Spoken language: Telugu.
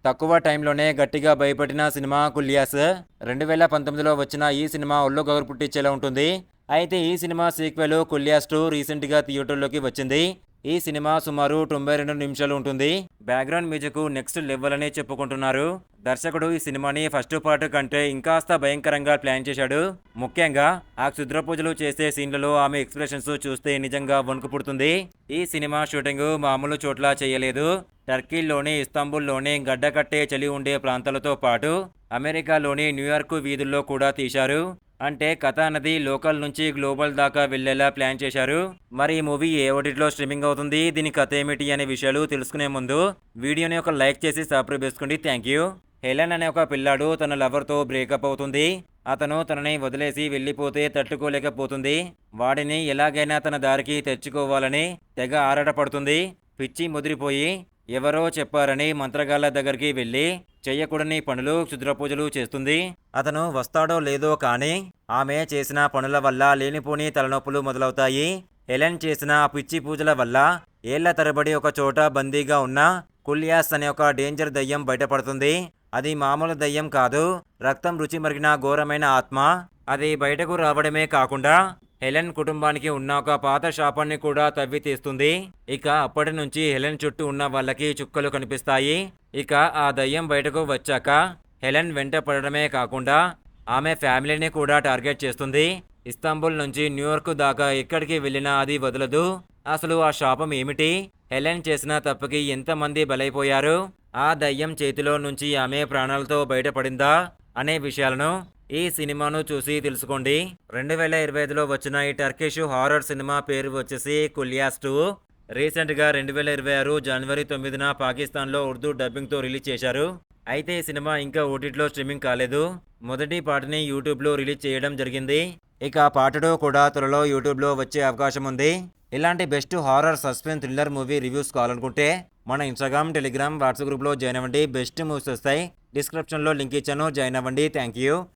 తక్కువ టైంలోనే గట్టిగా భయపెట్టిన సినిమా 'కుల్యాస్'. 2019లో వచ్చిన ఈ సినిమా ఒళ్ళు గగురు పుట్టించేలా ఉంటుంది. అయితే ఈ సినిమా సీక్వెల్ 'కుల్యాస్ 2' రీసెంట్గా థియేటర్లోకి వచ్చింది. ఈ సినిమా సుమారు 92 నిమిషాలు ఉంటుంది. బ్యాక్గ్రౌండ్ మ్యూజిక్ నెక్స్ట్ లెవెల్ అని చెప్పుకుంటున్నారు. దర్శకుడు ఈ సినిమాని ఫస్ట్ పార్ట్ కంటే ఇంకాస్త భయంకరంగా ప్లాన్ చేశాడు. ముఖ్యంగా ఆ క్షుద్ర పూజలు చేసే సీన్లలో ఆమె ఎక్స్ప్రెషన్స్ చూస్తే నిజంగా వణుకు పుడుతుంది. ఈ సినిమా షూటింగ్ మామూలు చోట్ల చేయలేదు. టర్కీలోని ఇస్తాంబుల్లోని గడ్డకట్టే చలి ఉండే ప్రాంతాలతో పాటు అమెరికాలోని న్యూయార్క్ వీధుల్లో కూడా తీశారు. అంటే కథ అన్నది లోకల్ నుంచి గ్లోబల్ దాకా వెళ్లేలా ప్లాన్ చేశారు. మరి ఈ మూవీ ఏ ఓటీటీలో స్ట్రీమింగ్ అవుతుంది, దీని కథ ఏమిటి అనే విషయాలు తెలుసుకునే ముందు వీడియోని ఒక లైక్ చేసి సబ్స్క్రైబ్ చేసుకోండి. Thank you. హెలెన్ అనే ఒక పిల్లాడు తన లవర్తో బ్రేకప్ అవుతుంది. అతను తనని వదిలేసి వెళ్ళిపోతే తట్టుకోలేకపోతుంది. వాడిని ఎలాగైనా తన దారికి తెచ్చుకోవాలని తెగ ఆరాటపడుతుంది. పిచ్చి ముదిరిపోయి ఎవరో చెప్పారని మంత్రగాళ్ళ దగ్గరికి వెళ్ళి చెయ్యకూడని పనులు క్షుద్ర పూజలు చేస్తుంది. అతను వస్తాడో లేదో కానీ ఆమె చేసిన పనుల వల్ల లేనిపోని తలనొప్పులు మొదలవుతాయి. హెలెన్ చేసిన పిచ్చి పూజల వల్ల ఏళ్ల తరబడి ఒక చోట బందీగా ఉన్న కుల్యాస్ అనే ఒక డేంజర్ దయ్యం బయటపడుతుంది. అది మామూలు దయ్యం కాదు, రక్తం రుచి మరిగిన ఘోరమైన ఆత్మ. అది బయటకు రావడమే కాకుండా హెలెన్ కుటుంబానికి ఉన్న ఒక పాత శాపాన్ని కూడా తవ్వి తీస్తుంది. ఇక అప్పటి నుంచి హెలెన్ చుట్టూ ఉన్న వాళ్ళకి చుక్కలు కనిపిస్తాయి. ఇక ఆ దయ్యం బయటకు వచ్చాక హెలెన్ వెంట పడడమే కాకుండా ఆమె ఫ్యామిలీని కూడా టార్గెట్ చేస్తుంది. ఇస్తాంబుల్ నుంచి న్యూయార్క్ దాకా ఎక్కడికి వెళ్ళినా అది వదలదు. అసలు ఆ శాపం ఏమిటి, హెలెన్ చేసిన తప్పుకి ఎంతమంది బలైపోయారు, ఆ దయ్యం చేతిలో నుంచి ఆమె ప్రాణాలతో బయటపడిందా అనే విషయాలను ఈ సినిమాను చూసి తెలుసుకోండి. 2025లో వచ్చిన ఈ టర్కిష్ హారర్ సినిమా పేరు వచ్చేసి 'కుల్యాస్ 2'. రీసెంట్గా 2026 జనవరి 9న పాకిస్తాన్లో ఉర్దూ డబ్బింగ్తో రిలీజ్ చేశారు. అయితే ఈ సినిమా ఇంకా ఓటీటీలో స్ట్రీమింగ్ కాలేదు. మొదటి పార్ట్ని యూట్యూబ్లో రిలీజ్ చేయడం జరిగింది. ఇక పార్ట్ 2 కూడా త్వరలో యూట్యూబ్లో వచ్చే అవకాశం ఉంది. ఇలాంటి best horror suspense thriller movie reviews కావాలనుకుంటే మన ఇన్స్టాగ్రామ్, టెలిగ్రామ్, వాట్సాప్ గ్రూప్లో జాయిన్ అవ్వండి. బెస్ట్ మూవీస్ వస్తాయి. డిస్క్రిప్షన్లో లింక్ ఇచ్చాను, జాయిన్ అవ్వండి. Thank you.